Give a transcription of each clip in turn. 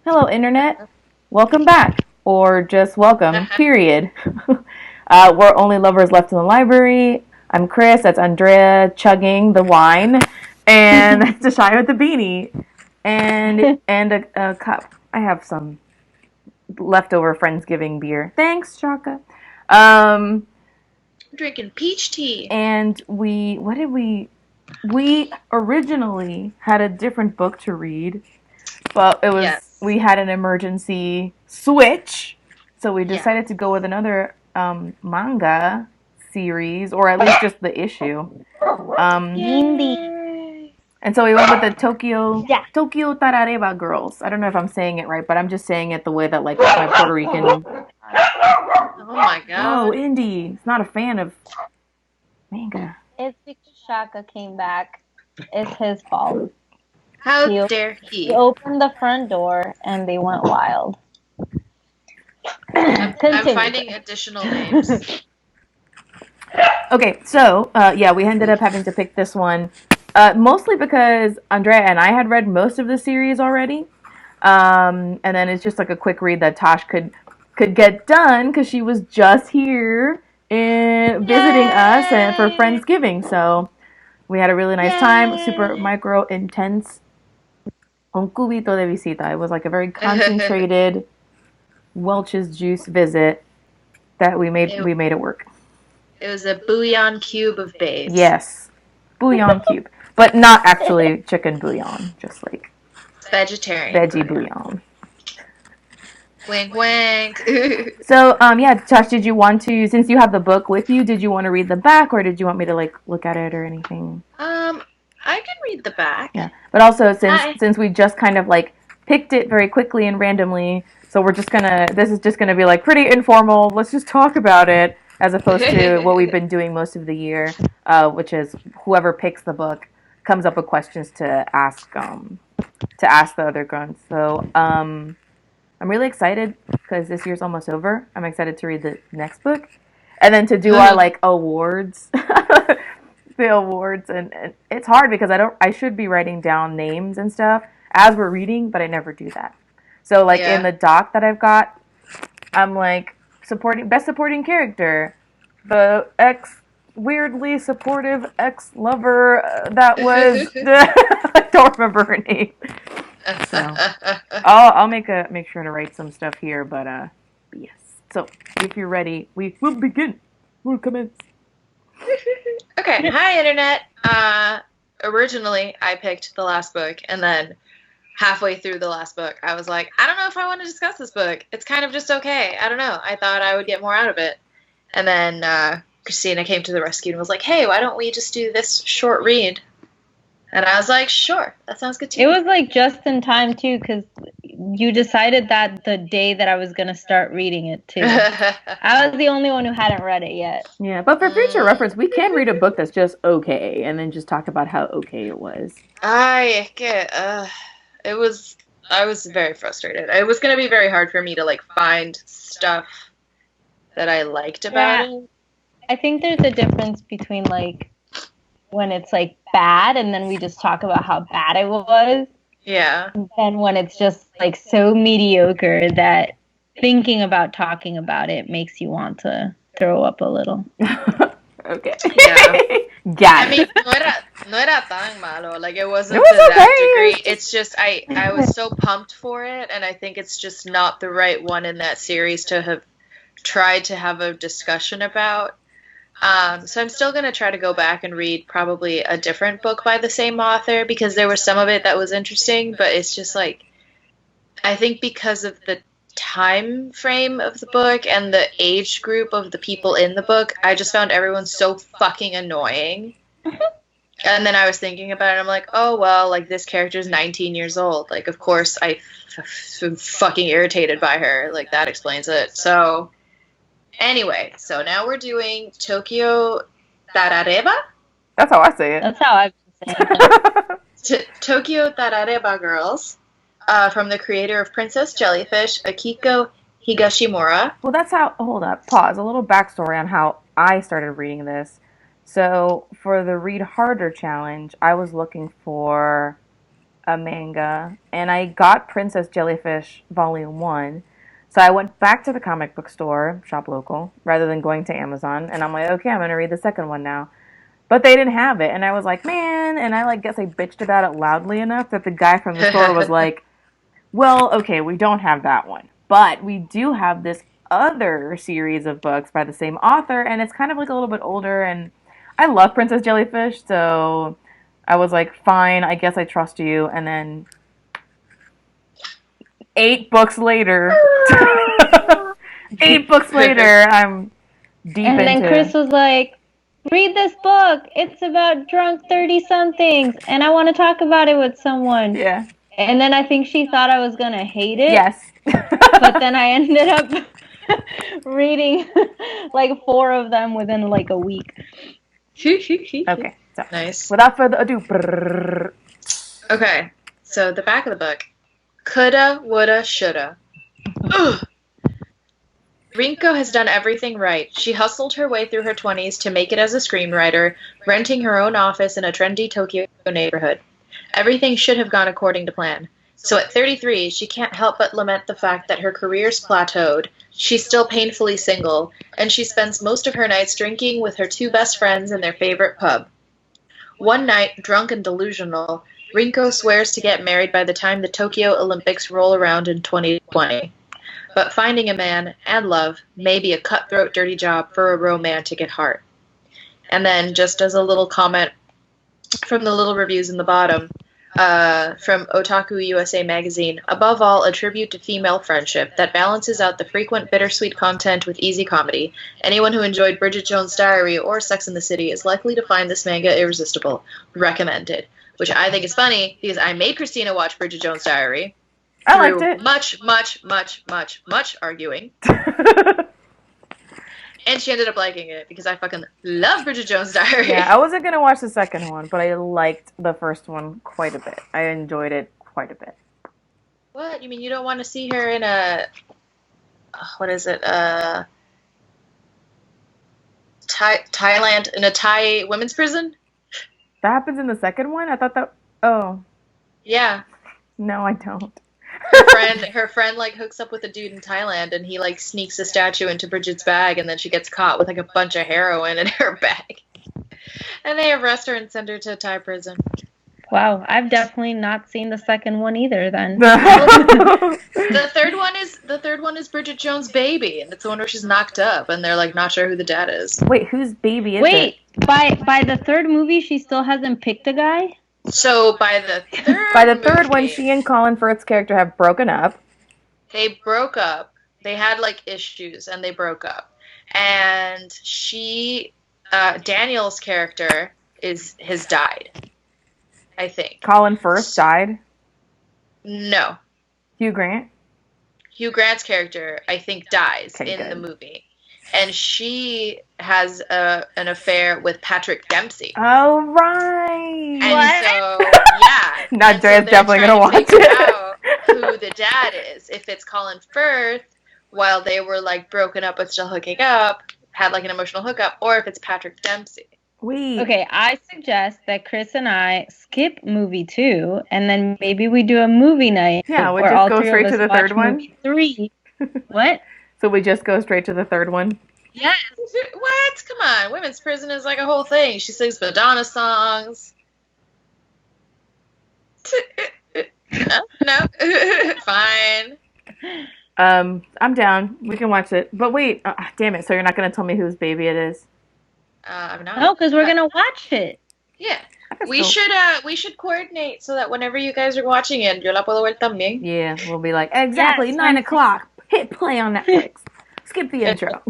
Hello, Internet. Welcome back. Or just welcome, period. We're only lovers left in the library. I'm Chris. That's Andrea chugging the wine. And that's Deshaya with the beanie. And a cup. I have some leftover Friendsgiving beer. Thanks, Shaka. Um, I'm drinking peach tea. and we originally had a different book to read, but we Yes. had an emergency switch, so we Yeah. decided to go with another manga series, or at least just the issue. Um, Hindi. Yay. and so we went with the Yeah. Tokyo Tarareba girls. I don't know if I'm saying it right, but I'm just saying it the way that like my Puerto Rican. Oh my Whoa, god. Indy, is not a fan of manga. It's because Shaka came back. It's his fault. How He, dare he he? opened the front door and they went wild. I'm Continue. finding additional names. Okay, so yeah, we ended up having to pick this one, mostly because Andrea and I had read most of the series already, and then it's just like a quick read that Tosh could get done because she was just here in visiting us and for Yay! Friendsgiving. So we had a really nice time, super Yay! micro intense un cubito de visita. It was like a very concentrated Welch's juice visit that it, we made it work. it was a bouillon cube of babes. Yes, bouillon cube, but not actually chicken bouillon, just like Vegetarian veggie bouillon. bouillon. Wink wink. So, yeah, Josh, did you want to, since you have the book with you, did you want to read the back, or did you want me to like look at it or anything? um, I can read the back. Yeah, but also Hi. since we just kind of like picked it very quickly and randomly, so we're just gonna this is just gonna be like pretty informal. Let's just talk about it as opposed to what we've been doing most of the year, which is whoever picks the book comes up with questions to ask the other grunts. So I'm really excited because this year's almost over. I'm excited to read the next book, and then to do our like awards, the awards, and it's hard because I should be writing down names and stuff as we're reading, but I never do that. So like in Yeah. the doc that I've got, I'm like supporting best supporting character, the ex weirdly supportive ex lover that was I don't remember her name. So I'll make sure to write some stuff here, but yes. So if you're ready, we will begin. We'll commence. Okay, hi internet. Originally I picked the last book, and then halfway through the last book, I was like, I don't know if I want to discuss this book. It's kind of just okay. I don't know. I thought I would get more out of it. And then Christina came to the rescue and was like, hey, why don't we just do this short read? And I was like, sure, that sounds good to It me. was like just in time too, because you decided that the day that I was gonna start reading it too. I was the only one who hadn't read it yet. Yeah, but for future reference, we can read a book that's just okay, and then just talk about how okay it was. I get, it was, I was very frustrated. It was going to be very hard for me to like find stuff that I liked about Yeah, it. I think there's a difference between like when it's like bad and then we just talk about how bad it was, Yeah. and when it's just like so mediocre that thinking about talking about it makes you want to throw up a little. Okay. Yeah. I Got mean, it. no era tan malo. Like it It wasn't to was okay. that degree. It was It's just I was so pumped for it, and I think it's just not the right one in that series to have tried to have a discussion about. So I'm still gonna try to go back and read probably a different book by the same author because there was some of it that was interesting, but it's just like I think because of the time frame of the book and the age group of the people in the book, I just found everyone so fucking annoying. And then I was thinking about it, I'm like, oh well, like this character's 19 years old. Like, of course am fucking irritated by her. Like, that explains it. So, anyway, so now we're doing Tokyo Tarareba? That's how I say That's how I've been saying it. it. Tokyo Tarareba Girls, from the creator of Princess Jellyfish, Akiko Higashimura. Well, that's how. Hold up. Pause. A little backstory on how I started reading this. So, for the Read Harder challenge, I was looking for a manga, and I got Princess Jellyfish Volume 1. So I went back to the comic book store, shop local, rather than going to Amazon, and I'm like, okay, I'm going to read the second one now. But they didn't have it, and I was like, man, and I guess I bitched about it loudly enough that the guy from the store was like, well, okay, we don't have that one, but we do have this other series of books by the same author, and it's kind of like a little bit older, and I love Princess Jellyfish, so I was like, fine, I guess I trust you, and then 8 books later, 8 books later, I'm deep And then into Chris was like, read this book. It's about drunk 30-somethings, and I want to talk about it with someone. Yeah. And then I think she thought I was going to hate it. Yes. But then I ended up reading like 4 of them within like a week. Okay, so Nice. without further ado, brrr. Okay, so the back of the book. Coulda, woulda, shoulda. Ugh. Rinko has done everything right. She hustled her way through her 20s to make it as a screenwriter, renting her own office in a trendy Tokyo neighborhood. Everything should have gone according to plan. So at 33, she can't help but lament the fact that her career's plateaued, she's still painfully single, and she spends most of her nights drinking with her 2 best friends in their favorite pub. One night, drunk and delusional, Rinko swears to get married by the time the Tokyo Olympics roll around in 2020. But finding a man and love may be a cutthroat, dirty job for a romantic at heart. And then, just as a little comment from the little reviews in the bottom, from Otaku USA magazine, above all, a tribute to female friendship that balances out the frequent bittersweet content with easy comedy. Anyone who enjoyed Bridget Jones' Diary or Sex and the City is likely to find this manga irresistible. Recommended. Which I think is funny, because I made Christina watch Bridget Jones' Diary. I liked it. Much arguing. And she ended up liking it, because I fucking love Bridget Jones' Diary. Yeah, I wasn't gonna watch the second one, but I liked the first one quite a bit. I enjoyed it quite a bit. What? You mean you don't want to see her in a... What is it? Thailand, in a Thai women's prison? That happens in the second one? I thought that... Oh. Yeah. No, I don't. Her friend like hooks up with a dude in Thailand, and he like sneaks a statue into Bridget's bag, and then she gets caught with like a bunch of heroin in her bag. And they arrest her and send her to Thai prison. Wow, I've definitely not seen the second one either then. The third one is Bridget Jones' Baby, and it's the one where she's knocked up, and they're like not sure who the dad is. Wait, whose baby is it? Wait, by the third movie, she still hasn't picked a guy? So by the third one, she and Colin Firth's character have broken up. They broke up. They had like issues, and they broke up. And Daniel's character has died. I think. Colin Firth died? No. Hugh Grant? Hugh Grant's character, I think, dies in good. the movie. And she has an affair with Patrick Dempsey. Oh, right. And What? so, yeah. Not Dre's definitely going to watch figure it. out who the dad is. If it's Colin Firth, while they were, like, broken up but still hooking up, had, like, an emotional hookup, or if it's Patrick Dempsey. Wait. Okay, I suggest that Chris and I skip movie 2, and then maybe we do a movie night. Yeah, we where just all go 3 of straight us to the watch third one? movie 3. What? So we just go straight to the third one? Yes. What? Come on. Women's prison is like a whole thing. She sings Madonna songs. No. Fine. I'm down. We can watch it. But wait, damn it. So you're not going to tell me whose baby it is? I'm not. No, because we're going to watch it. Yeah. We should coordinate so that whenever you guys are watching it, yo la puedo ver también. Yeah, we'll be like, exactly, Yes, 9 o'clock. Hit play on Netflix. Skip the intro.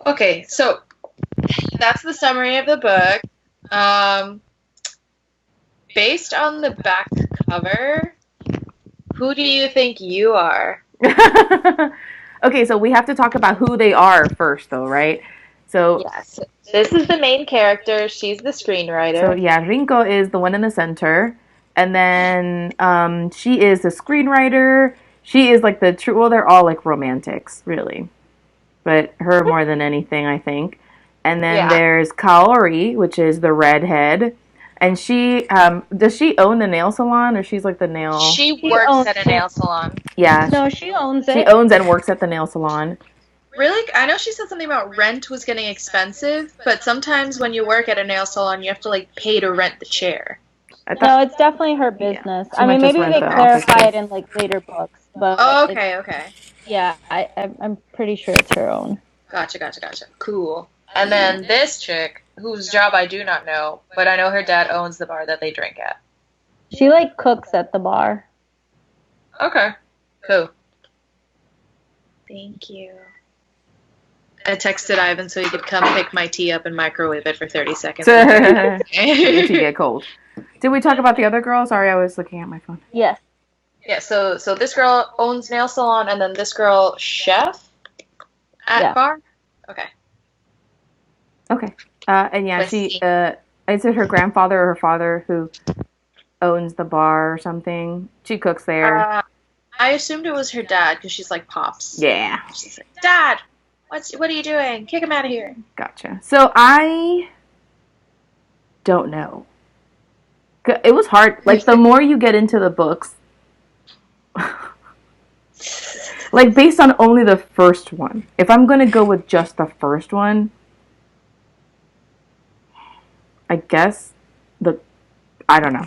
Okay, so that's the summary of the book. Based on the back cover, who do you think you are? Okay, so we have to talk about who they are first, though, right? So Yes. This is the main character. She's the screenwriter. So yeah, Rinko is the one in the center, and then she is the screenwriter. She is like the true. Well, they're all like romantics, really, but her more than anything, I think. And then there's Kaori, which is the redhead. And she does she own the nail salon, or she's like the nail? She She works owns at a it. nail salon. Yeah, No, she owns she it. owns and works at the nail salon. Really? I know she said something about rent was getting expensive, but sometimes when you work at a nail salon, you have to like pay to rent the chair. I No, thought, it's definitely her business. She I might mean, just maybe rent they the clarify office it in like later books, but Oh, okay. yeah, I'm pretty sure it's her own. Gotcha. Cool. And then this chick, whose job I do not know, but I know her dad owns the bar that they drink at. She like cooks at the bar. Okay. Cool. Thank you. I texted Ivan so he could come pick my tea up and microwave it for 30 seconds. If you get cold. Did we talk about the other girl? Sorry, I was looking at my phone. Yes. Yeah, so this girl owns nail salon, and then this girl chef at bar. Okay. Okay. And yeah, is it her grandfather or her father who owns the bar or something? She cooks there. I assumed it was her dad because she's like Pops. Yeah. She's like, Dad, what are you doing? Kick him out of here. Gotcha. So I don't know. It was hard. Like, the more you get into the books, like, based on only the first one, if I'm going to go with just the first one, I guess I don't know.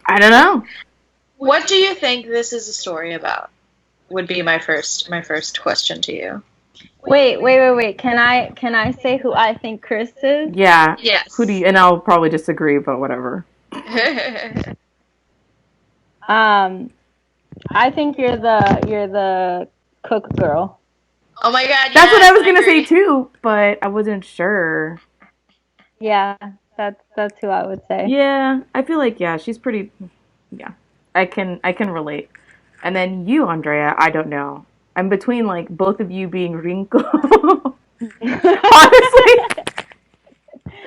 I don't know. What do you think this is a story about? Would be my first question to you. Wait. Can I say who I think Chris is? Yeah. Yes. Who do you? And I'll probably disagree, but whatever. I think you're the cook girl. Oh my god. That's what I was gonna agree. say too, but I wasn't sure. Yeah, that's who I would say. Yeah, I feel like she's pretty. Yeah, I can relate. And then you, Andrea, I don't know. I'm between like both of you being Rinko. Honestly,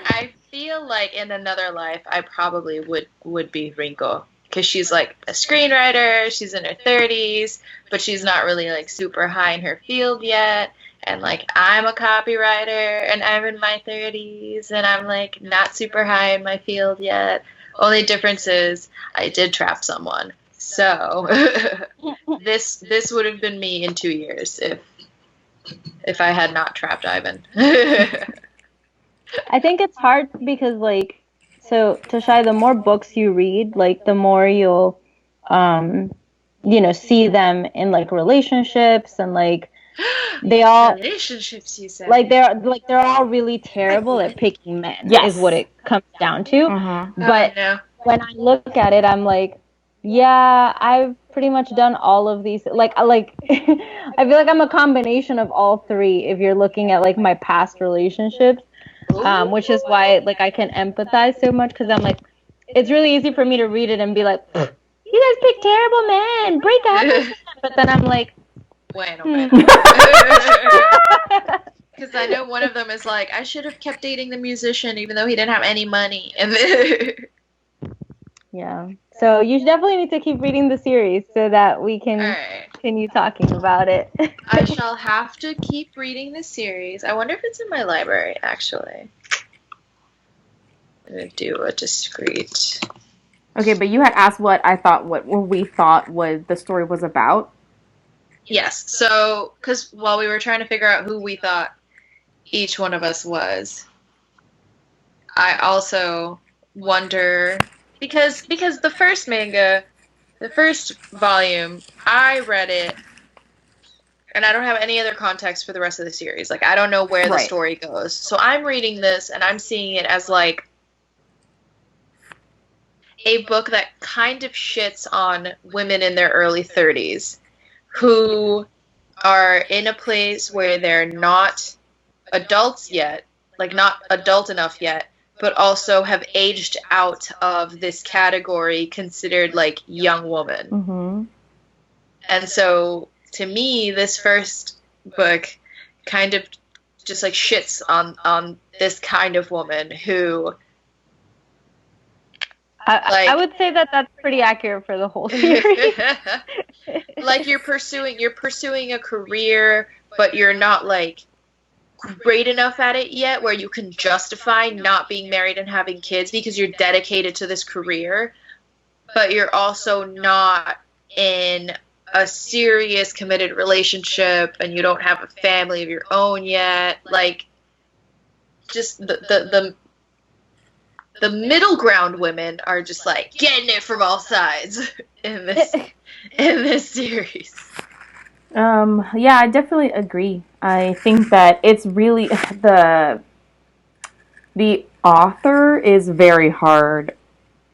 I feel like in another life I probably would be Rinko because she's like a screenwriter. She's in her 30s, but she's not really like super high in her field yet. And like I'm a copywriter and I'm in my 30s and I'm like not super high in my field yet. Only difference is I did trap someone. So this would have been me in 2 years if I had not trapped Ivan. I think it's hard because like so Tashai, the more books you read, like the more you'll see them in like relationships and like they all relationships you said. Like they're all really terrible at picking men. Yes. Is what it comes down to. Mm-hmm. But when I look at it, I'm like, yeah, I've pretty much done all of these. Like I feel like I'm a combination of all three. If you're looking at like my past relationships, which is why like I can empathize so much because I'm like, it's really easy for me to read it and be like, you guys pick terrible men, break up. with them. But then I'm like. Bueno. Because I know one of them is like, I should have kept dating the musician even though he didn't have any money. And then yeah. So you definitely need to keep reading the series so that we can continue talking about it. I shall have to keep reading the series. I wonder if it's in my library, actually. I'm going to do a discreet. Okay, but you had asked what we thought the story was about. Yes. So, because while we were trying to figure out who we thought each one of us was, I also wonder because the first manga, the first volume, I read it, and I don't have any other context for the rest of the series. Like, I don't know where the story goes. So I'm reading this, and I'm seeing it as like a book that kind of shits on women in their early 30s. Who are in a place where they're not adults yet, like not adult enough yet, but also have aged out of this category considered like young woman. Mm-hmm. And so to me, this first book kind of just like shits on this kind of woman who... I would say that that's pretty accurate for the whole series. Like you're pursuing a career, but you're not like great enough at it yet where you can justify not being married and having kids because you're dedicated to this career, but you're also not in a serious committed relationship and you don't have a family of your own yet. Like, just the middle ground women are just like getting it from all sides in this series. Yeah, I definitely agree. I think that it's really the author is very hard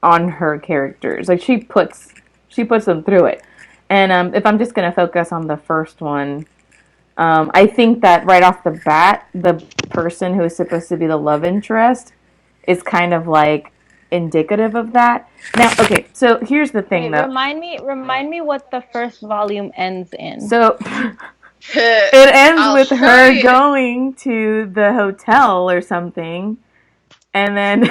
on her characters. Like she puts them through it. And if I'm just gonna focus on the first one, I think that right off the bat, the person who is supposed to be the love interest is kind of like indicative of that. Now, okay, so here's the thing, though. Remind me what the first volume ends in. So it ends with her going to the hotel or something, and then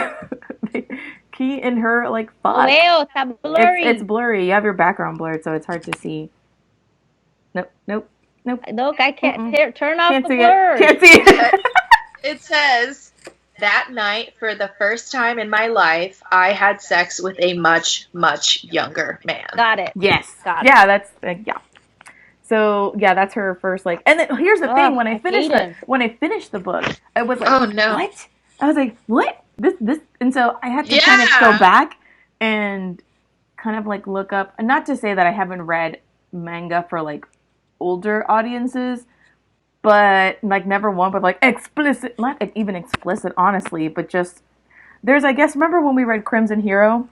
Key and her like fuck. Leo, it's blurry. It's blurry. You have your background blurred, so it's hard to see. Nope. Look, I can't turn off the blur. Can't see it. It says, that night, for the first time in my life, I had sex with a much, much younger man. Got it. Yes. Got it. Yeah, that's yeah. So yeah, that's her first like. And then here's the thing: when I finished the book, I was like, "Oh no, what?" I was like, "What? This?" And so I had to kind of go back and kind of like look up. And not to say that I haven't read manga for like older audiences, but like never one, but like explicit, not even explicit, honestly, but just there's, I guess, remember when we read Crimson Hero?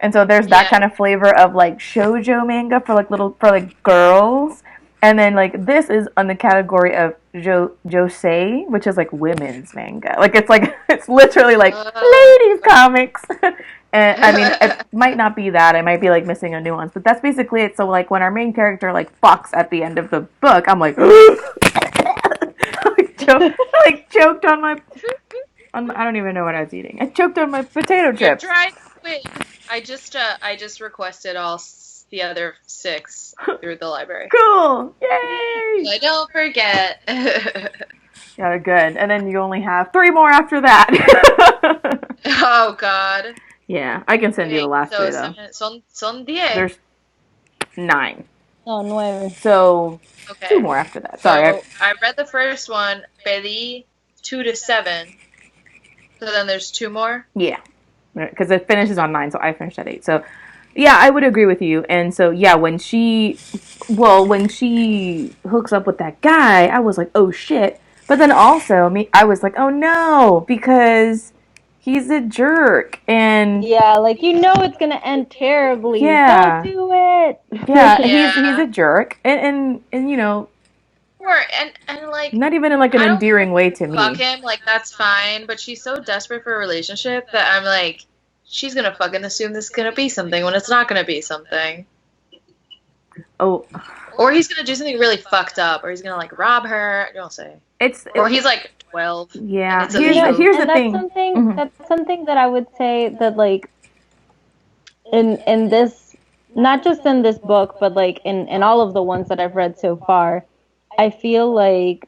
And so there's that kind of flavor of like shoujo manga for like girls. And then like this is on the category of josei, which is like women's manga. Like it's literally like ladies comics. And I mean, it might not be that. It might be like missing a nuance, but that's basically it. So like when our main character like fucks at the end of the book, I'm like, choked on my. I don't even know what I was eating. I choked on my potato chips. Wait, I just requested all the other 6 through the library. Cool! Yay! I don't forget. Yeah, good. And then you only have 3 more after that. Oh God. Yeah, I can send you the last 3 though. Son 10. There's 9. Oh, 9. So okay. 2 more after that. Sorry. So I read the first one, Pedí 2 to 7. So then there's 2 more? Yeah. Because it finishes on 9, so I finished at 8. So, yeah, I would agree with you. And so, yeah, when she hooks up with that guy, I was like, oh, shit. But then also, I was like, oh, no, because he's a jerk. And yeah, like, you know it's going to end terribly. Yeah. Don't do it. Yeah, he's a jerk. And you know, and like not even in like an endearing way to me. Fuck him, like that's fine, but she's so desperate for a relationship that I'm like, she's gonna fucking assume this is gonna be something when it's not gonna be something. Oh. Or he's gonna do something really fucked up, or he's gonna like rob her. Don't say. Or he's like 12. Yeah. Here's the thing. Mm-hmm. That's something that I would say that like in this, not just in this book, but like in all of the ones that I've read so far. I feel like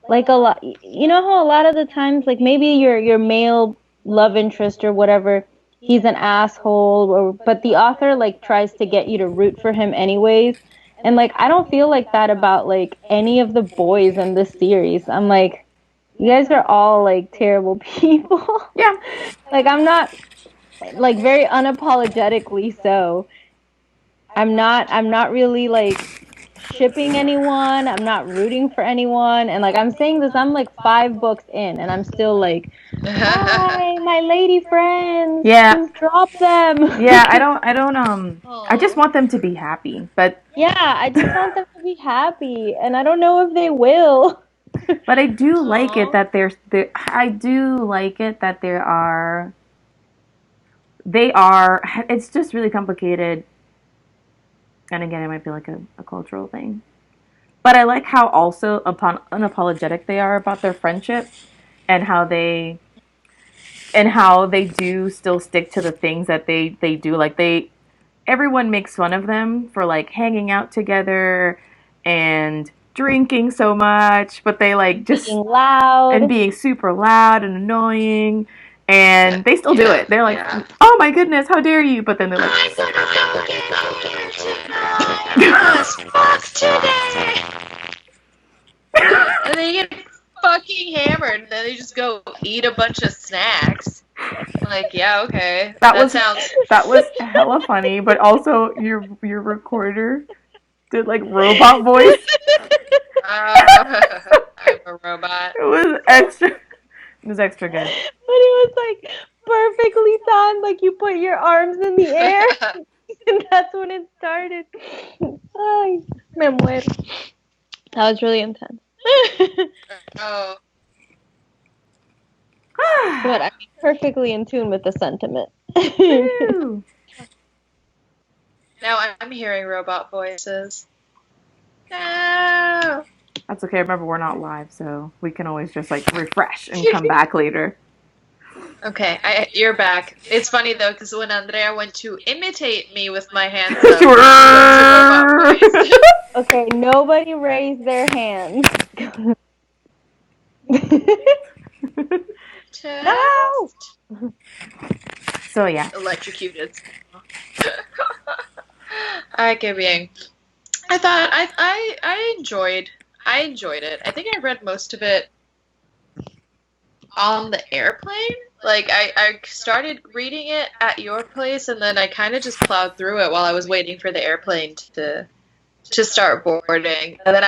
a lot, you know how a lot of the times, like maybe your male love interest or whatever, he's an asshole, but the author like tries to get you to root for him anyways. And like, I don't feel like that about like any of the boys in this series. I'm like, you guys are all like terrible people. Yeah. Like I'm not like very unapologetically so. I'm not really like shipping anyone. I'm not rooting for anyone. And like I'm saying this, I'm like 5 books in and I'm still like, hi, my lady friends. Yeah. Just drop them. Yeah, I don't I just want them to be happy. But yeah, I just want them to be happy and I don't know if they will. But I do like it that they are it's just really complicated. And again, it might be like a cultural thing. But I like how also unapologetic they are about their friendship and how they do still stick to the things that they do. Like everyone makes fun of them for like hanging out together and drinking so much, but they like just Being loud. and being super loud and annoying, and they still do it. They're like, Yeah. oh my goodness, how dare you? But then they're like, I'm gonna go get fuck today. And they get fucking hammered, and then they just go eat a bunch of snacks. Like, yeah, okay. That was hella funny, but also your recorder did like robot voice. I'm a robot. It was extra good. But it was like perfectly timed, like you put your arms in the air, and that's when it started. Ay, me muero. That was really intense. Oh. But I'm perfectly in tune with the sentiment. Now I'm hearing robot voices. No. That's okay. Remember, we're not live, so we can always just like refresh and come back later. Okay, you're back. It's funny though, because when Andrea went to imitate me with my hands up, okay, nobody raised their hands. No! So yeah, electrocuted. Ay, qué bien. I thought I enjoyed it. I think I read most of it on the airplane. Like I started reading it at your place, and then I kind of just plowed through it while I was waiting for the airplane to start boarding. And then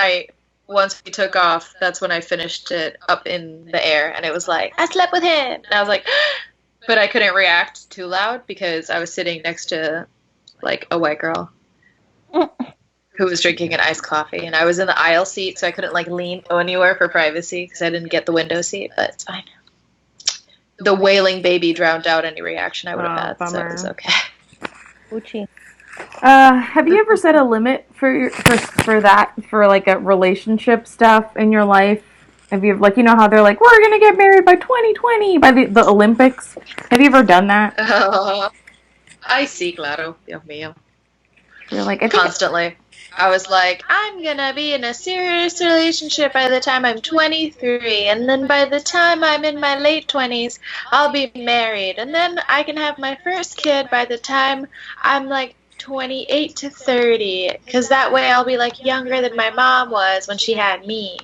once we took off, that's when I finished it up in the air, and it was like, I slept with him, and I was like, but I couldn't react too loud because I was sitting next to like a white girl who was drinking an iced coffee, and I was in the aisle seat, so I couldn't like lean anywhere for privacy because I didn't get the window seat, but it's fine. The wailing baby drowned out any reaction I would have had, bummer. so it was okay. Uchi. Have you ever set a limit for that, for like a relationship stuff in your life? Have you, like, you know how they're like, we're gonna get married by 2020 by the Olympics? Have you ever done that? I see, claro, Dios mío. You're like, constantly. I was like, I'm gonna be in a serious relationship by the time I'm 23, and then by the time I'm in my late 20s, I'll be married, and then I can have my first kid by the time I'm like 28 to 30, because that way I'll be like younger than my mom was when she had me.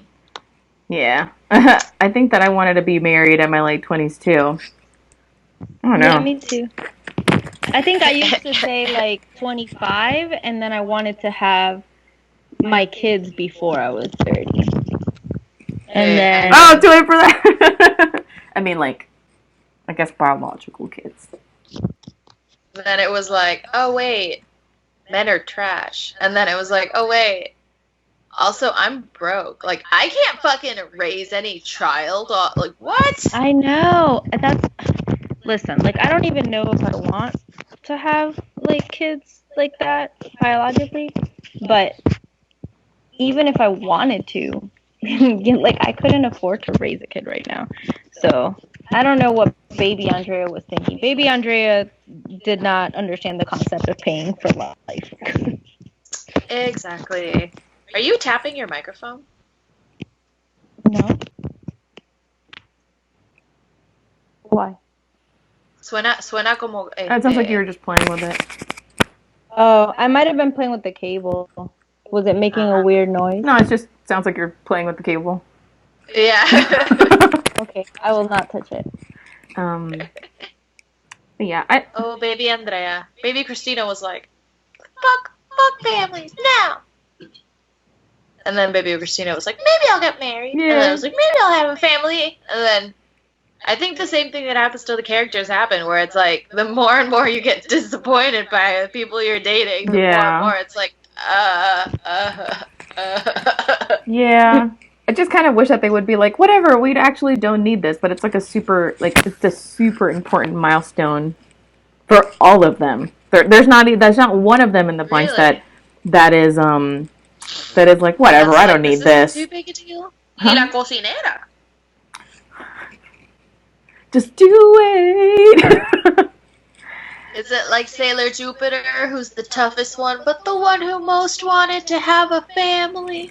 Yeah. I think that I wanted to be married in my late 20s too. I don't know. Yeah, me too. I think I used to say like 25, and then I wanted to have my kids before I was 30. And then... Oh, too late for that! I mean, like, I guess biological kids. Then it was like, oh wait, men are trash. And then it was like, oh wait, also I'm broke. Like, I can't fucking raise any child. Like, what? I know. Listen, like, I don't even know if I want to have, like, kids like that biologically, but even if I wanted to, like, I couldn't afford to raise a kid right now. So I don't know what baby Andrea was thinking. Baby Andrea did not understand the concept of paying for life. Exactly. Are you tapping your microphone? No. Why? Suena como... It sounds like you were just playing with it. Oh, I might have been playing with the cable. Was it making a weird noise? No, it just sounds like you're playing with the cable. Yeah. Okay, I will not touch it. Yeah. Oh, baby Andrea. Baby Christina was like, fuck families, now! And then baby Christina was like, maybe I'll get married. Yeah. And then I was like, maybe I'll have a family. And then I think the same thing that happens to the characters happen, where it's like, the more and more you get disappointed by the people you're dating, the more and more it's like, Yeah. I just kind of wish that they would be like, whatever, we actually don't need this, but it's like it's a super important milestone for all of them. There's not one of them in the bunch that is like, whatever, I don't need this. Too big a deal. Huh? Y la cocinera. Just do it. Is it like Sailor Jupiter, who's the toughest one, but the one who most wanted to have a family?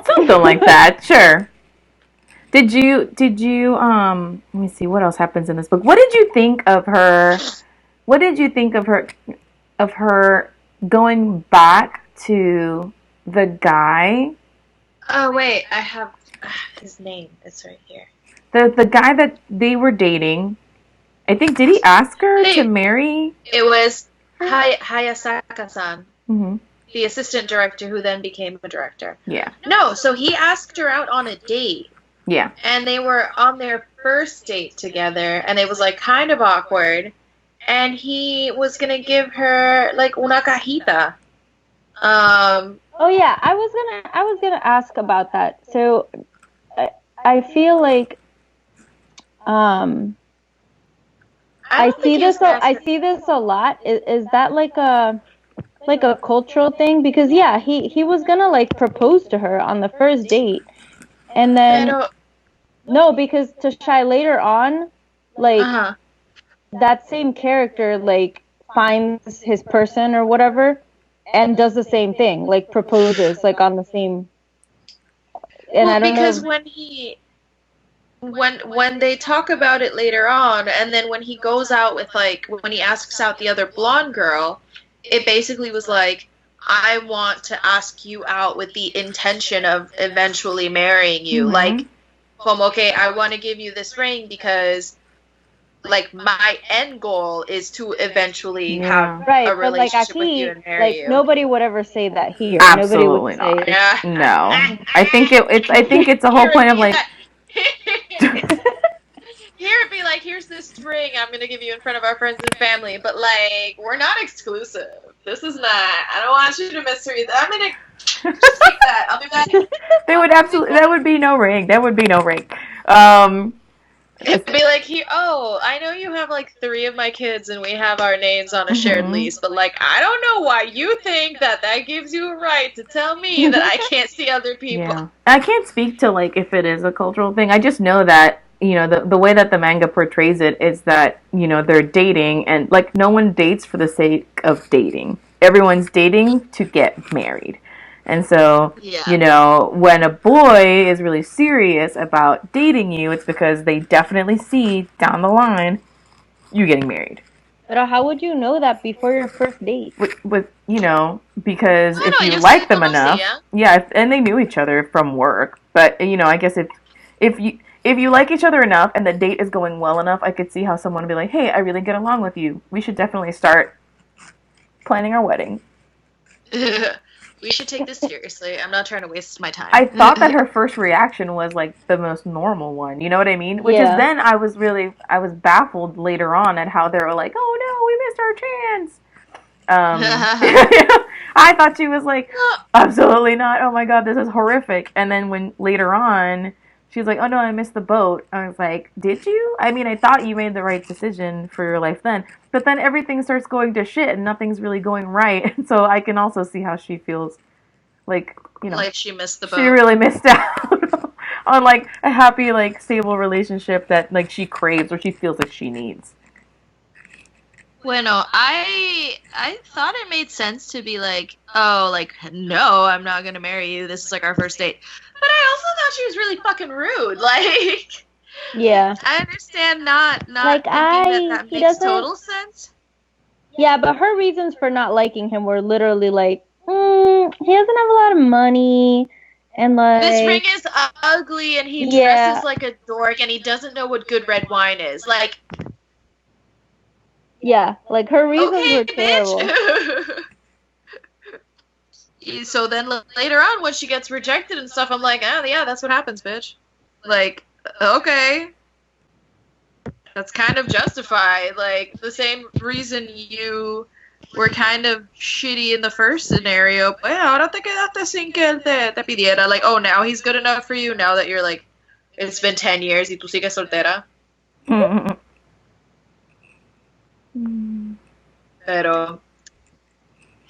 Something like that, sure. Let me see what else happens in this book. What did you think of her? What did you think of her going back to the guy? Oh wait, I have his name. It's right here. The guy that they were dating. I think, did he ask her to marry? It was Hayasaka-san, Mm-hmm. the assistant director who then became a director. Yeah. No, so he asked her out on a date. Yeah. And they were on their first date together, and it was like kind of awkward. And he was gonna give her like una cajita. Oh yeah, I was gonna ask about that. So I feel like I see this a lot. Is that like a cultural thing? Because yeah, he was gonna like propose to her on the first date, and then no, because Tashai later on, like that same character like finds his person or whatever, and does the same thing, like proposes like on the same. And well, I don't because know. when they talk about it later on, and then when he goes out with like when he asks out the other blonde girl, it basically was like, I want to ask you out with the intention of eventually marrying you. Mm-hmm. Like, okay, I want to give you this ring because like my end goal is to eventually have a relationship with you and marry you. Nobody would ever say that here. Absolutely nobody would say not. No, I think it's a whole point of like. Here it'd be like, here's this ring I'm gonna give you in front of our friends and family, but like we're not exclusive. This is not. I don't want you to misread that. I'm gonna just take that. I'll be back. That would be no ring. That would be no ring. It'd be like, I know you have like 3 of my kids and we have our names on a shared lease, but like I don't know why you think that gives you a right to tell me that I can't see other people. Yeah. I can't speak to like if it is a cultural thing. I just know that, you know, the way that the manga portrays it is that, you know, they're dating and like no one dates for the sake of dating. Everyone's dating to get married. And so, you know, when a boy is really serious about dating you, it's because they definitely see down the line you getting married. But how would you know that before your first date? With you know, because if you like them enough, and they knew each other from work. But you know, I guess if you like each other enough and the date is going well enough, I could see how someone would be like, "Hey, I really get along with you. We should definitely start planning our wedding." We should take this seriously. I'm not trying to waste my time. I thought that her first reaction was like the most normal one. You know what I mean? Which is then I was baffled later on at how they were like, "Oh no, we missed our chance." I thought she was like, "Absolutely not. Oh my god, this is horrific." And then when later on she's like, "Oh no, I missed the boat." I was like, "Did you? I mean, I thought you made the right decision for your life then." But then everything starts going to shit and nothing's really going right. So I can also see how she feels like, you know, like she missed the boat. She really missed out on like a happy, like stable relationship that like she craves or she feels like she needs. Bueno, I thought it made sense to be like, oh, like, no, I'm not gonna marry you. This is like our first date. But I also thought she was really fucking rude. Like, yeah, I understand not like thinking that makes total sense. Yeah, but her reasons for not liking him were literally like, he doesn't have a lot of money, and like this ring is ugly, and he dresses like a dork, and he doesn't know what good red wine is. Like, yeah, like her reasons were terrible. So then later on, when she gets rejected and stuff, I'm like, oh yeah, that's what happens, bitch. Like, okay. That's kind of justified. Like, the same reason you were kind of shitty in the first scenario. Bueno, ahora te quedaste sin que él te pidiera. Like, oh, now he's good enough for you now that you're like, it's been 10 years y tú sigues soltera. Pero...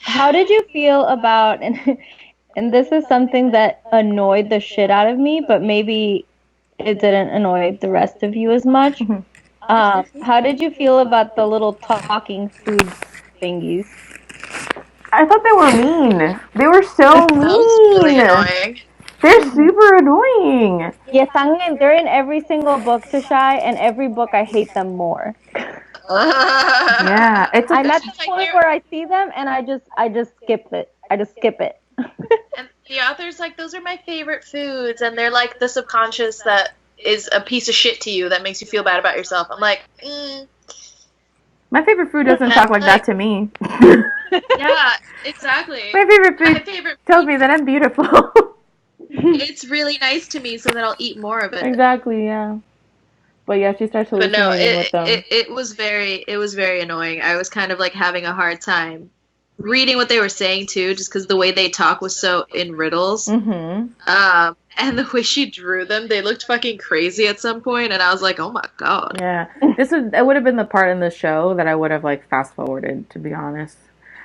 How did you feel about, and this is something that annoyed the shit out of me, but maybe it didn't annoy the rest of you as much. How did you feel about the little talking food thingies? I thought they were mean. They were so mean. Really annoying. They're super annoying. Yes, they're in every single book, Tashai, and every book I hate them more. Yeah, it's I'm like at the point where I see them and I just skip it. I just skip it. And the author's like, those are my favorite foods, and they're like the subconscious that is a piece of shit to you that makes you feel bad about yourself. I'm like, my favorite food doesn't talk like that to me. yeah, exactly. My favorite food My favorite tells me that I'm beautiful. it's really nice to me, so that I'll eat more of it. Exactly, yeah. But yeah, she starts But no, hallucinating with them. it was very annoying. I was kind of like having a hard time reading what they were saying too, just because the way they talk was so in riddles. Mm-hmm. And the way she drew them, they looked fucking crazy at some point, and I was like, oh my god. Yeah, that would have been the part in the show that I would have like fast forwarded, to be honest.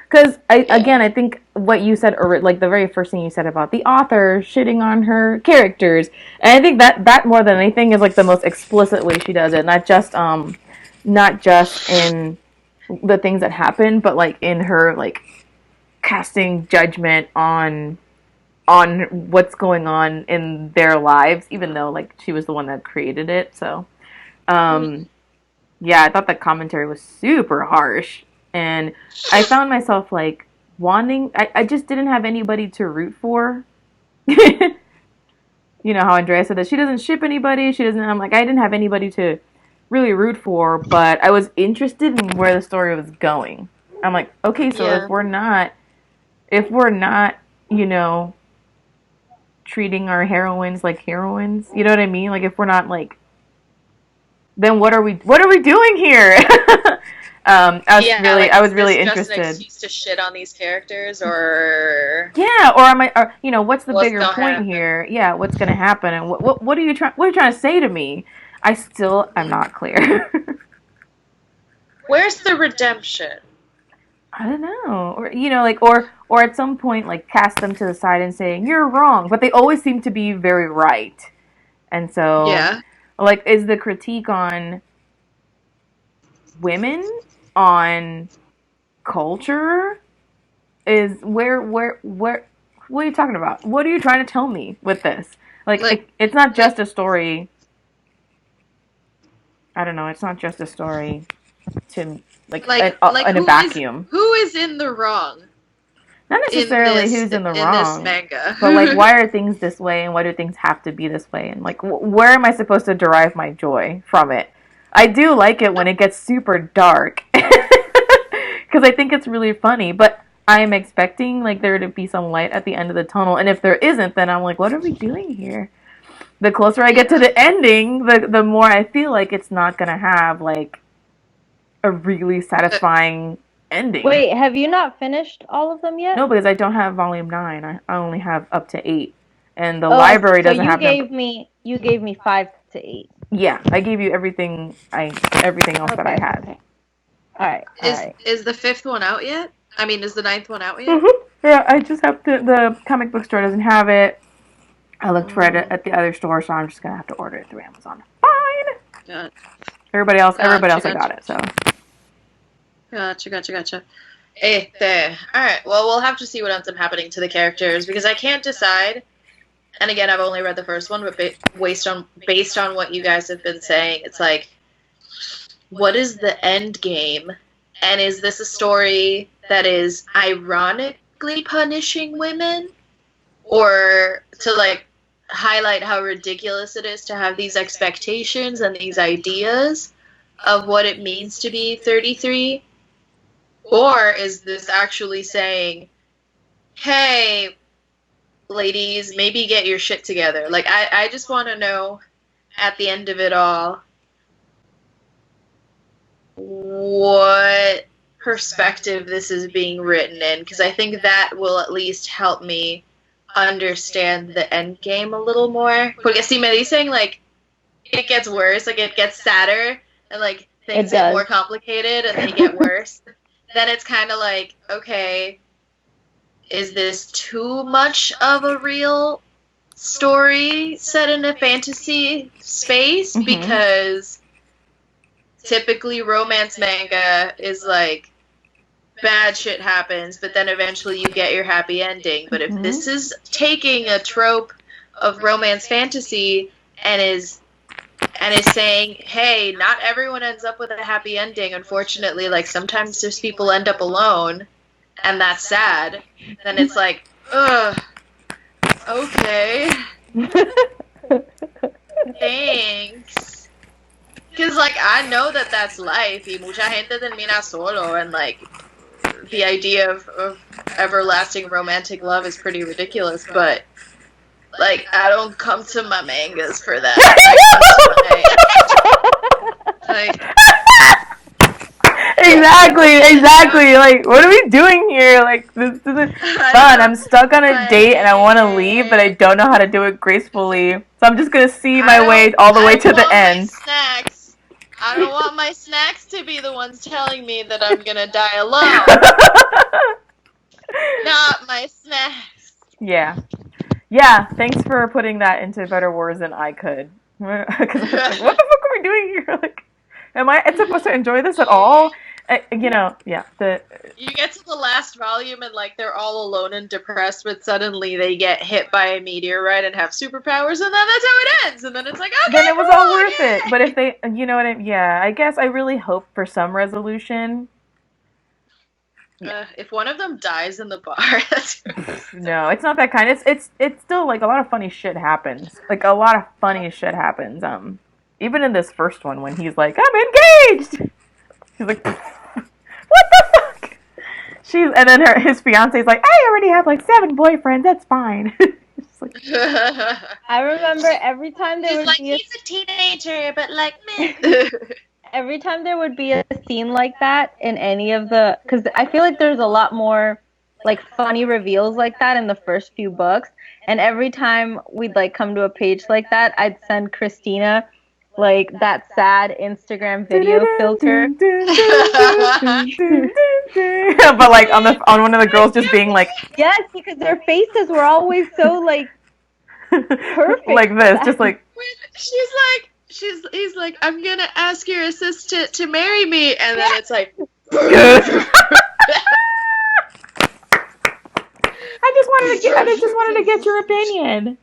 Because again, I think what you said, or like the very first thing you said about the author shitting on her characters, and I think that more than anything is like the most explicit way she does it. Not just in the things that happen, but like in her like casting judgment on what's going on in their lives, even though like she was the one that created it. So, yeah, I thought the commentary was super harsh, and I found myself like wanting. I just didn't have anybody to root for. You know how Andrea said that she doesn't ship anybody. She doesn't. I'm like, I didn't have anybody to really root for, but I was interested in where the story was going. I'm like, okay, so if we're not, you know, treating our heroines like heroines, you know what I mean? Like if we're not like, then what are we doing here? I was really interested. Just an excuse to shit on these characters, or yeah, or am I? Or, you know, what's the bigger point happen? here? Yeah, what's gonna happen, and what are you trying? What are you trying to say to me? I'm not clear. Where's the redemption? I don't know, or you know, like, or at some point, like, cast them to the side and saying you're wrong, but they always seem to be very right, and so yeah, like, is the critique on women, on culture, is where what are you talking about? What are you trying to tell me with this? Like it's not just a story. I don't know. It's not just a story to in a vacuum. Who is in the wrong? Not necessarily who's in the wrong. In this manga. But like, why are things this way, and why do things have to be this way? And like, where am I supposed to derive my joy from it? I do like it when it gets super dark, because I think it's really funny. But I'm expecting like there to be some light at the end of the tunnel, and if there isn't, then I'm like, what are we doing here? The closer I get to the ending, the more I feel like it's not gonna have like a really satisfying ending. Wait, have you not finished all of them yet? No, because I don't have volume 9. I only have up to 8, and the library doesn't have. You gave me 5 to 8. Yeah, I gave you everything else that I had. Okay. All right. Is the 5th one out yet? I mean, is the 9th one out yet? Mm-hmm. Yeah, I just have to. The comic book store doesn't have it. I looked for it at the other store, so I'm just gonna have to order it through Amazon. Fine. Everybody else I got it. So. Gotcha. Alright, well, we'll have to see what ends up happening to the characters, because I can't decide. And again, I've only read the first one, but based on what you guys have been saying, it's like, what is the end game? And is this a story that is ironically punishing women? Or to, like, highlight how ridiculous it is to have these expectations and these ideas of what it means to be 33? Or is this actually saying, hey, ladies, maybe get your shit together? Like, I just want to know, at the end of it all, what perspective this is being written in, because I think that will at least help me understand the end game a little more. Porque si me dicen, like, it gets worse, like, it gets sadder, and, like, things get more complicated, and they get worse, then it's kind of like, okay, is this too much of a real story set in a fantasy space? Mm-hmm. Because typically romance manga is like, bad shit happens, but then eventually you get your happy ending. But if this is taking a trope romance fantasy and is saying, hey, not everyone ends up with a happy ending, unfortunately. Like, sometimes there's people end up alone, and that's sad. Then it's like, ugh, okay. Thanks. Because, like, I know that that's life, y mucha gente termina solo, and, like, the idea of everlasting romantic love is pretty ridiculous, but, like, I don't come to my mangas for that. Like, exactly. Like, what are we doing here? Like, this isn't fun. I'm stuck on a date and I want to leave, but I don't know how to do it gracefully. So I'm just gonna see my way all the way to the end. Snacks. I don't want my snacks to be the ones telling me that I'm gonna die alone. Not my snacks. Yeah. Thanks for putting that into better words than I could. Like, what the fuck are we doing here? Like, am I supposed to enjoy this at all? You know, yeah. You get to the last volume and, like, they're all alone and depressed, but suddenly they get hit by a meteorite and have superpowers, and then that's how it ends. And then it's like, okay, then it was all worth it. But if they, you know what I mean? Yeah, I guess I really hope for some resolution. If one of them dies in the bar, no, it's not that kind. It's still, like, a lot of funny shit happens. Like, a lot of funny shit happens. Even in this first one when he's like, I'm engaged. She's like, what the fuck? And then his fiance's like, I already have like 7 boyfriends. That's fine. Like, I remember every time there would be he's a teenager, but like me. Every time there would be a scene like that in any of the, because I feel like there's a lot more like funny reveals like that in the first few books, and every time we'd like come to a page like that, I'd send Christina like that sad Instagram video filter. But like on one of the girls just being like, yes, because their faces were always so like perfect. Like this, just like he's like, I'm gonna ask your assistant to marry me, and then it's like I just wanted to get your opinion.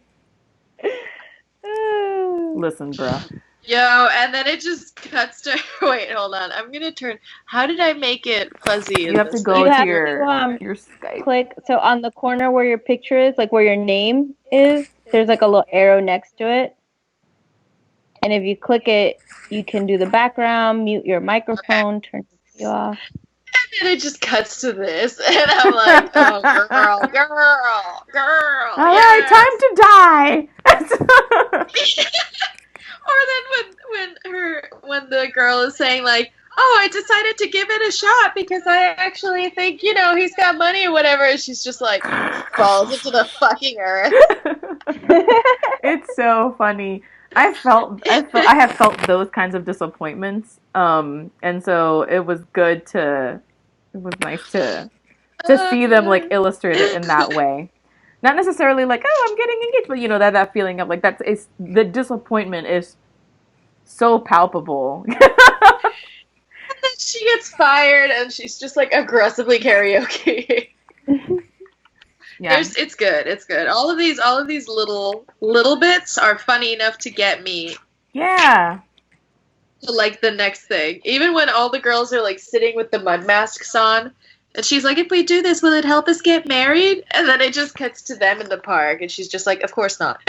Listen, bro. Yo, and then it just cuts to... Wait, hold on. I'm going to turn... How did I make it fuzzy? You have to go to your Skype. Click. So on the corner where your picture is, like where your name is, there's like a little arrow next to it. And if you click it, you can do the background, mute your microphone, turn the video off. And then it just cuts to this. And I'm like, oh, girl. All right, time to die. Or then when the girl is saying like, oh, I decided to give it a shot because I actually think, you know, he's got money or whatever, and she's just like falls into the fucking earth. It's so funny. I have felt those kinds of disappointments. And so it was nice to see them like illustrated in that way. Not necessarily like, oh, I'm getting engaged, but you know, that feeling of like the disappointment is so palpable. And then she gets fired and she's just like aggressively karaoke. Yeah. It's good. All of these little bits are funny enough to get me. Yeah. To like the next thing. Even when all the girls are like sitting with the mud masks on. And she's like, if we do this, will it help us get married? And then it just cuts to them in the park. And she's just like, of course not.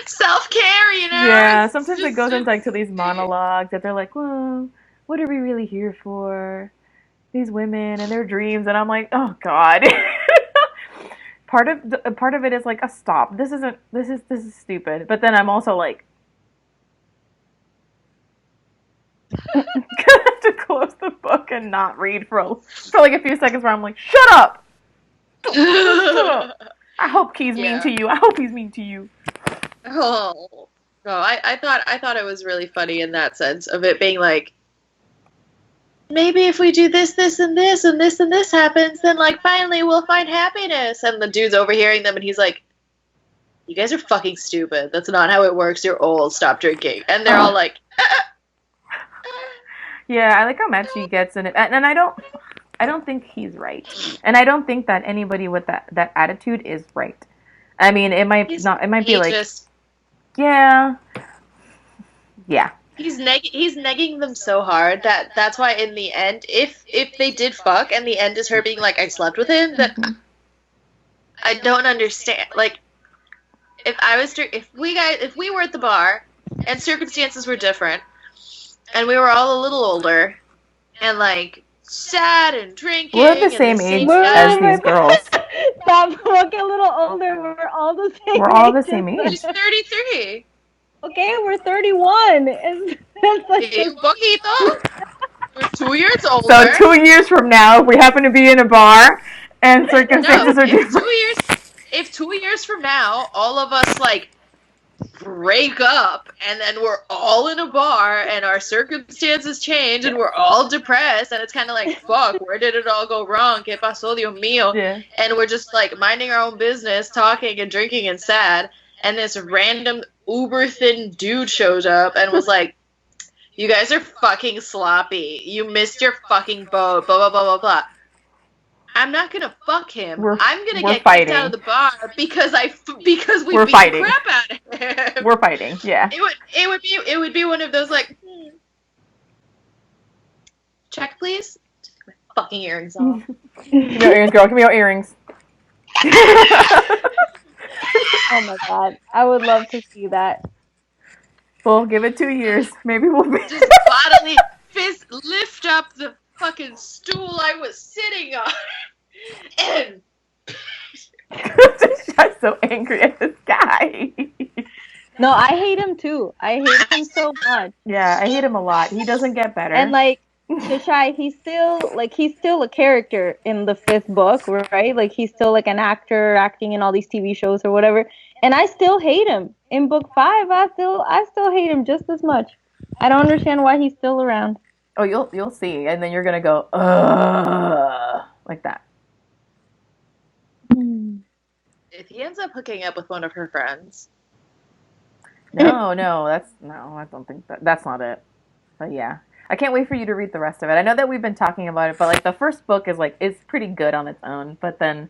Self-care, you know? Yeah, sometimes it goes into like to these monologues that they're like, well, what are we really here for? These women and their dreams. And I'm like, oh, God. Part of it is like, stop. This is stupid. But then I'm also like, gonna have to close the book and not read for like a few seconds where I'm like, shut up! Shut up. I hope he's mean to you. I hope he's mean to you. Oh no, I thought it was really funny in that sense of it being like, maybe if we do this, this, and this, and this, and this happens, then like finally we'll find happiness. And the dude's overhearing them and he's like, you guys are fucking stupid. That's not how it works. You're old. Stop drinking. And they're all like, Yeah, I like how mad she gets in it. And I don't... I don't think he's right, and I don't think that anybody with that attitude is right. I mean, it might not. It might be like, yeah. He's negging them so hard that's why in the end, if they did fuck and the end is her being like, I slept with him, that I don't understand. Like, if we were at the bar and circumstances were different and we were all a little older and like sad and drinking, we're the same age as these girls. Stop, looking a little older. We're all the same. We're all the same age. She's 33. Okay, we're 31. Poquito. We're 2 years older. So 2 years from now, we happen to be in a bar, and circumstances are different. If 2 years from now, all of us like break up, and then we're all in a bar, and our circumstances change, and we're all depressed, and it's kind of like, fuck, where did it all go wrong? ¿Qué pasó, Dios mío? Yeah. And we're just like minding our own business, talking and drinking and sad, and this random uber thin dude shows up and was like, you guys are fucking sloppy. You missed your fucking boat, blah, blah, blah, blah, blah. I'm not gonna fuck him. I'm gonna get kicked out of the bar because we beat the crap out of him. We're fighting, yeah. It would be one of those like, check please. Take my fucking earrings off. Give me your earrings, girl. Give me your earrings. Oh my god, I would love to see that. We'll give it 2 years. Maybe we'll be just bodily fist lift up the fucking stool I was sitting on, and I'm so angry at this guy. No, I hate him too. I hate him so much. Yeah, I hate him a lot. He doesn't get better. And like, Shishai, he's still a character in the 5th book, right? Like, he's still like an actor acting in all these TV shows or whatever. And I still hate him. In book 5, I still hate him just as much. I don't understand why he's still around. Oh, you'll see, and then you're gonna go, ugh, like that. If he ends up hooking up with one of her friends. No, I don't think that's not it. But yeah. I can't wait for you to read the rest of it. I know that we've been talking about it, but like the first book is pretty good on its own. But then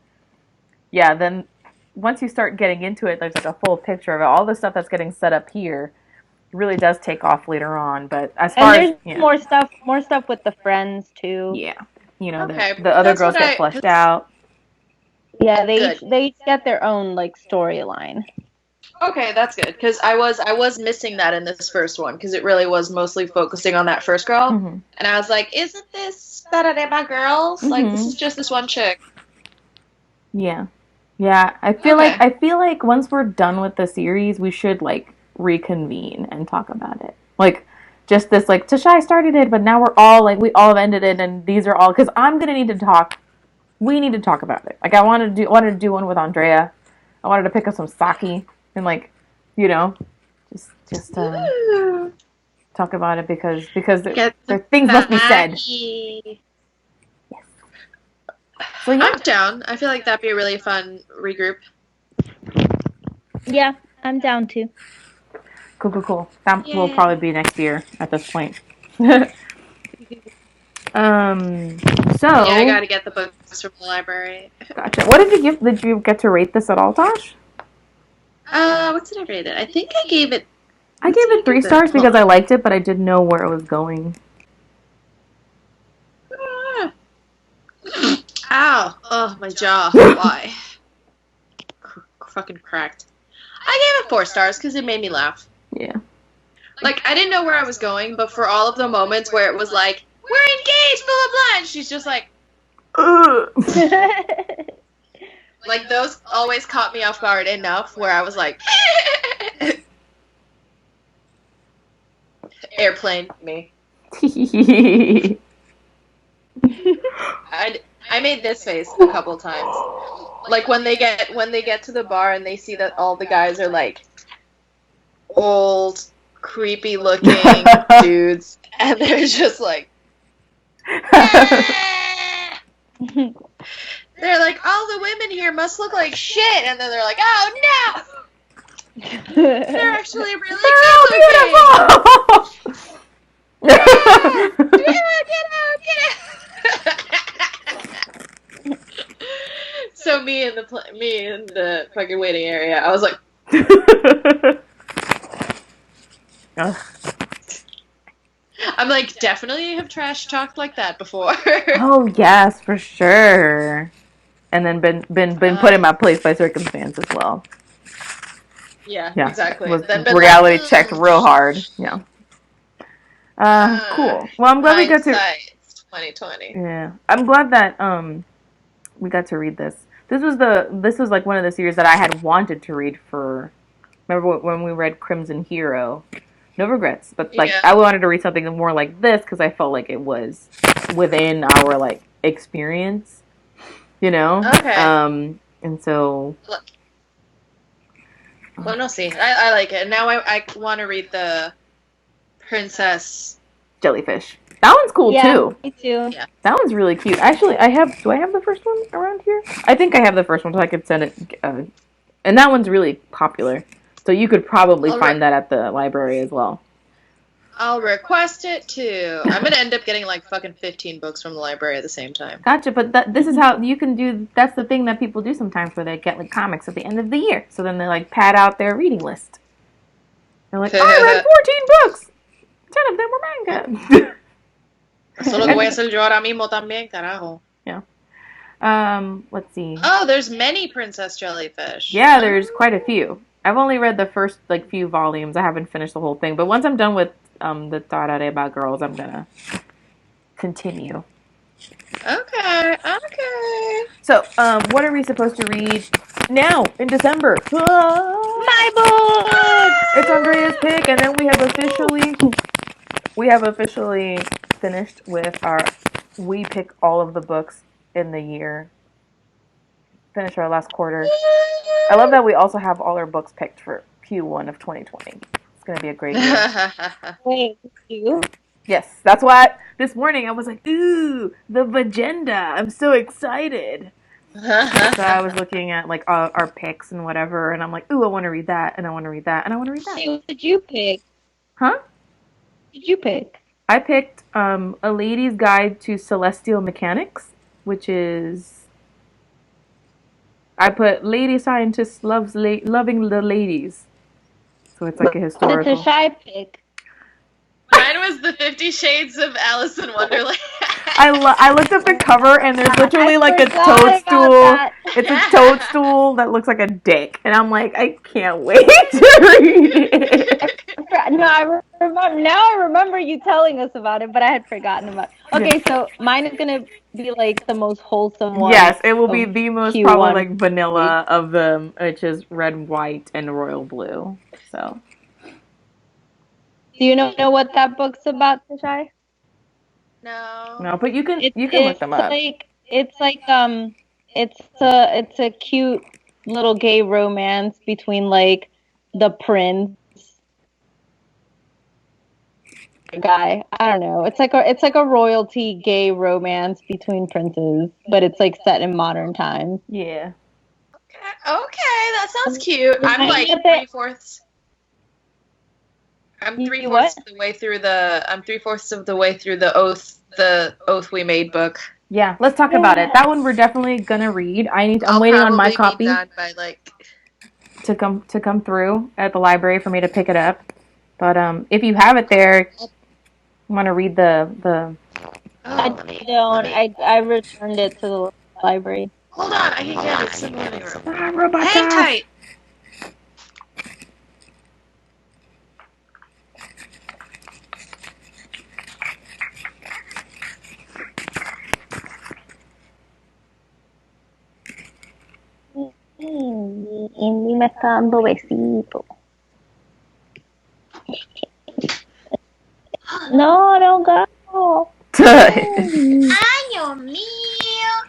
once you start getting into it, there's like a full picture of it. All the stuff that's getting set up here really does take off later on. But as far as more stuff with the friends too. Yeah, the other girls get fleshed out. Yeah, they each get their own like storyline. Okay, that's good, because I was missing that in this first one, because it really was mostly focusing on that first girl, and I was like, isn't this Tarareba girls? Like, this is just this one chick. Yeah. I feel like once we're done with the series, we should like reconvene and talk about it. Like, just this like Tashai started it, but now we all have ended it, and these are all because I'm gonna need to talk. We need to talk about it. Like, I wanted to do one with Andrea. I wanted to pick up some sake. And like, just talk about it because there things must be said. Yes. So yeah, I'm down. I feel like that'd be a really fun regroup. Yeah, I'm down too. Cool. That will probably be next year at this point. So yeah, I gotta get the books from the library. Gotcha. What did you give? Did you get to rate this at all, Tosh? What did I rate it? I think I gave it... I gave it 3 stars because I liked it, but I didn't know where it was going. Ow. Oh, my jaw. Why? Fucking cracked. I gave it 4 stars because it made me laugh. Yeah. Like, I didn't know where I was going, but for all of the moments where it was like, we're engaged, blah, blah, blah, and she's just like... Like, those always caught me off guard enough where I was like, airplane, me. I made this face a couple times. Like, when they get to the bar and they see that all the guys are, like, old, creepy-looking dudes, and they're just like, they're like, all the women here must look like shit, and then they're like, oh no! They're actually really good looking! Get out! know me in the fucking waiting area. I was like, Ugh. I'm like, definitely have trash talked like that before. Oh yes, for sure. And then been put in my place by circumstance as well. Yeah, Yeah, exactly. was Then been reality like, checked real hard. Yeah. Cool. Well, I'm glad we got to. hindsight, 2020. Yeah, I'm glad that we got to read this. This was like one of the series that I had wanted to read for. Remember when we read Crimson Hero? No regrets, but like Yeah. I wanted to read something more like this because I felt like it was within our like experience, you know. Okay. And so. Well, no, see, I like it. Now I want to read the Princess. Jellyfish. That one's cool too. Me too. Yeah. That one's really cute. Actually, do I have the first one around here? I think I have the first one, so I could send it. And that one's really popular. So you could probably find that at the library as well. I'll request it too. I'm gonna end up getting like fucking 15 books from the library at the same time. Gotcha, but this is how you can do. That's the thing that people do sometimes, where they get like comics at the end of the year. So then they like pad out their reading list. They're like, I read 14 books. 10 of them were manga. Eso lo que voy a hacer yo ahora mismo también, carajo. Yeah. Let's see. Oh, there's many Princess Jellyfish. Yeah, there's quite a few. I've only read the first like few volumes. I haven't finished the whole thing, but once I'm done with the Tarareba girls, I'm gonna continue. Okay. So, what are we supposed to read now in December? My book. It's Andrea's pick, and then we have officially finished with our. We pick all of the books in the year. Finish our last quarter. I love that we also have all our books picked for Q1 of 2020. It's gonna be a great year. Wait, you? Yes, that's why this morning I was like, ooh, the Vagenda. I'm so excited. So I was looking at like our picks and whatever, and I'm like, ooh, I want to read that, and I want to read that, and I want to read that. Hey, what did you pick? Huh? What did you pick? I picked A Lady's Guide to Celestial Mechanics, which is I put Lady Scientist loving the ladies. So it's like a historical. What did Tashai pick? Mine was the 50 Shades of Alice in Wonderland. I looked at the cover and there's literally like a toadstool. It's a toadstool that looks like a dick, and I'm like, I can't wait to read it. No, I remember. Now I remember you telling us about it, but I had forgotten about it. Okay, so mine is gonna be like the most wholesome one. Yes, it will be the most Q1. probably like vanilla of them, which is red, white, and royal blue. So. Do you know what that book's about, Tashai? No, but you can look them up. It's a cute little gay romance between like the prince guy. I don't know. It's like a royalty gay romance between princes, but it's like set in modern times. Yeah. Okay, that sounds cute. I'm like 3/4. I'm 3/4 of the way through the Oath We Made book. Yeah, let's talk about it. That one we're definitely gonna read. I'm waiting on my copy by, like, to come through at the library for me to pick it up. But if you have it there, I'm gonna read the. I don't. I returned it to the library. Hold on, I can get it. It's in the living room. Hang tight. Y me está dando besito. No, don't go. Ay, Dios mío.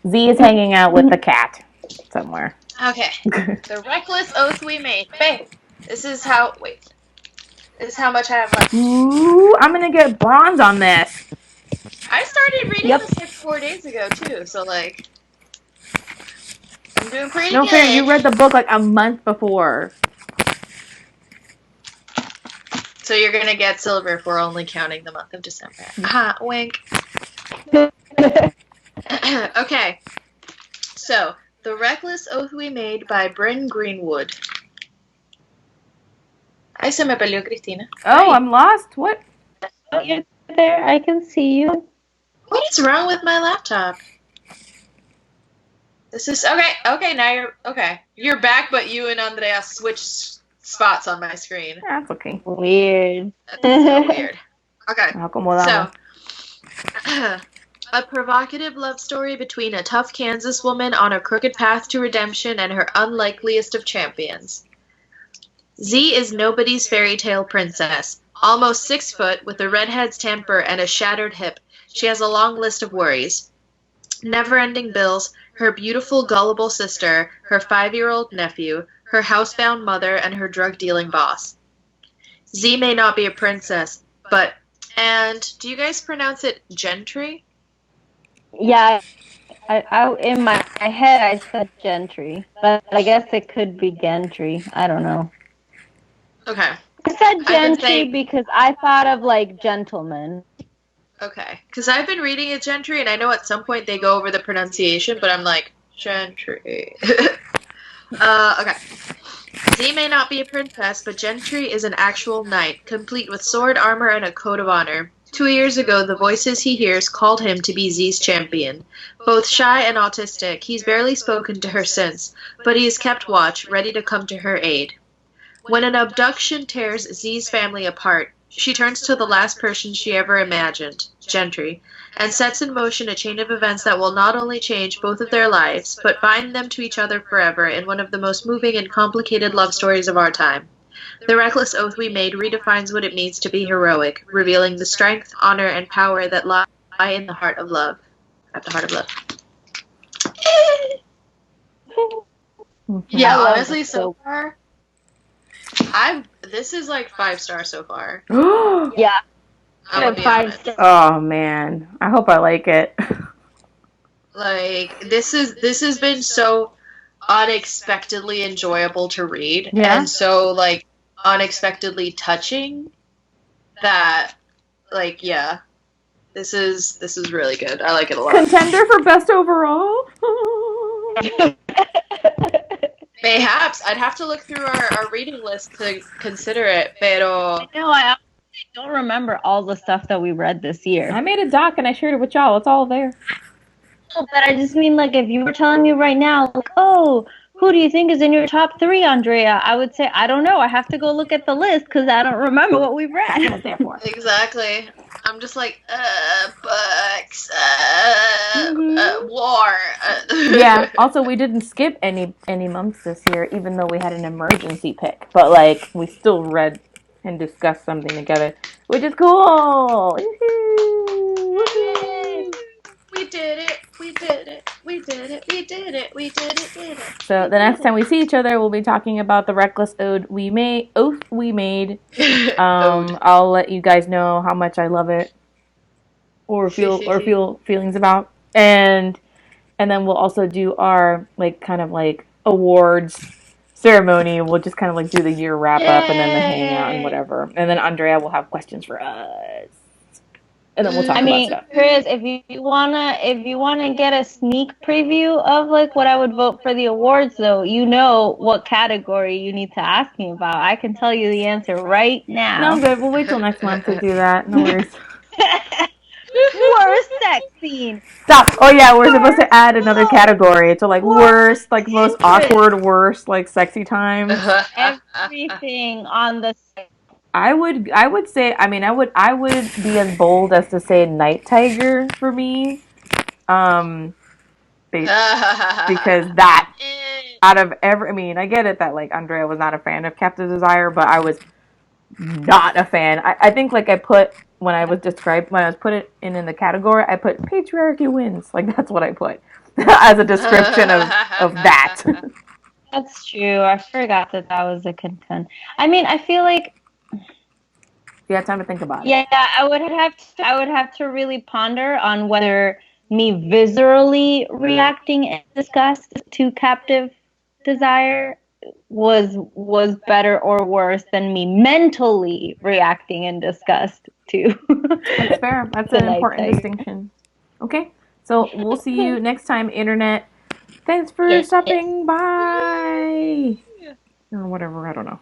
Z is hanging out with the cat somewhere. Okay. The reckless oath we made. Babe, this is how much I have left. Ooh, I'm gonna get bronze on this. I started reading this like 4 days ago too, so like I'm doing pretty good. No fair, you read the book like a month before. So you're gonna get silver if we're only counting the month of December. Wink. Okay. So The Reckless Oath We Made by Bryn Greenwood. Ay, se me perdió Cristina. Oh, I'm lost. What? Oh, you're there. I can see you. What is wrong with my laptop? This is okay. Okay, now you're okay. You're back, but you and Andrea switched spots on my screen. That's okay. Weird. That's so weird. Okay, Acomodamos. so a provocative love story between a tough Kansas woman on a crooked path to redemption and her unlikeliest of champions. Z is nobody's fairy tale princess. Almost 6 foot, with a redhead's temper and a shattered hip, she has a long list of worries. Never-ending bills, her beautiful, gullible sister, her 5-year-old nephew, her housebound mother, and her drug-dealing boss. Z may not be a princess, but... And do you guys pronounce it gentry? Yeah, I in my head I said gentry, but I guess it could be gentry. I don't know. Okay. I said gentry saying- because I thought of like gentleman. Okay. Because I've been reading it gentry, and I know at some point they go over the pronunciation, but I'm like, gentry. Okay. Z may not be a princess, but Gentry is an actual knight, complete with sword, armor, and a code of honor. 2 years ago, the voices he hears called him to be Z's champion. Both shy and autistic, he's barely spoken to her since, but he has kept watch, ready to come to her aid. When an abduction tears Z's family apart, she turns to the last person she ever imagined, Gentry, and sets in motion a chain of events that will not only change both of their lives, but bind them to each other forever in one of the most moving and complicated love stories of our time. The Reckless Oath We Made redefines what it means to be heroic, revealing the strength, honor, and power that lie in the heart of love. At the heart of love. Yeah, I love honestly, it so far, this is like 5 stars so far. Yeah, I'm gonna be 5 honest. stars. Oh man, I hope I like it. Like this has been so unexpectedly enjoyable to read, Yeah. and so like unexpectedly touching that, like, yeah, this is really good. I like it a lot. Contender for best overall. Mayhaps I'd have to look through our reading list to consider it, pero No, I don't remember all the stuff that we read this year. I made a doc and I shared it with y'all. It's all there. But I just mean, like, if you were telling me right now, like, oh, who do you think is in your top 3, Andrea? I would say, I don't know. I have to go look at the list because I don't remember what we've That's what read. it's there for. exactly. I'm just like, books, Mhm. war. Yeah. Also, we didn't skip any months this year, even though we had an emergency pick. But like, we still read and discussed something together, which is cool. Woohoo! Woohoo! We did it. We did it. We did it. We did it. We did it. Did it. So the next time we see each other, we'll be talking about the Reckless Oath we made. I'll let you guys know how much I love it, or feel feelings about, and then we'll also do our like kind of like awards ceremony. We'll just kind of like do the year wrap up and then the hangout and whatever. And then Andrea will have questions for us, and then we'll talk I about mean, stuff. Chris, if you wanna get a sneak preview of like what I would vote for the awards, though, you know what category you need to ask me about. I can tell you the answer right now. No, I'm good. We'll wait till next month to do that. No worries. Worst sex scene. Stop. Oh yeah, we're supposed to add another category. So like worst, like most awkward, worst, like sexy times. Everything on the. I would say. I mean, I would be as bold as to say Night Tiger for me. Because that out of every, I mean, I get it that like Andrea was not a fan of Captive Desire, but I was not a fan. I think like I put when I was put it in the category, I put patriarchy wins. Like that's what I put as a description of that. That's true. I forgot that was a contend. I mean, I feel like You had time to think about it. yeah, I would have to really ponder on whether me viscerally reacting in disgust to Captive Desire was better or worse than me mentally reacting in disgust to. That's fair. That's an important distinction. Okay, so we'll see you next time, Internet. Thanks for stopping by. Or whatever, I don't know.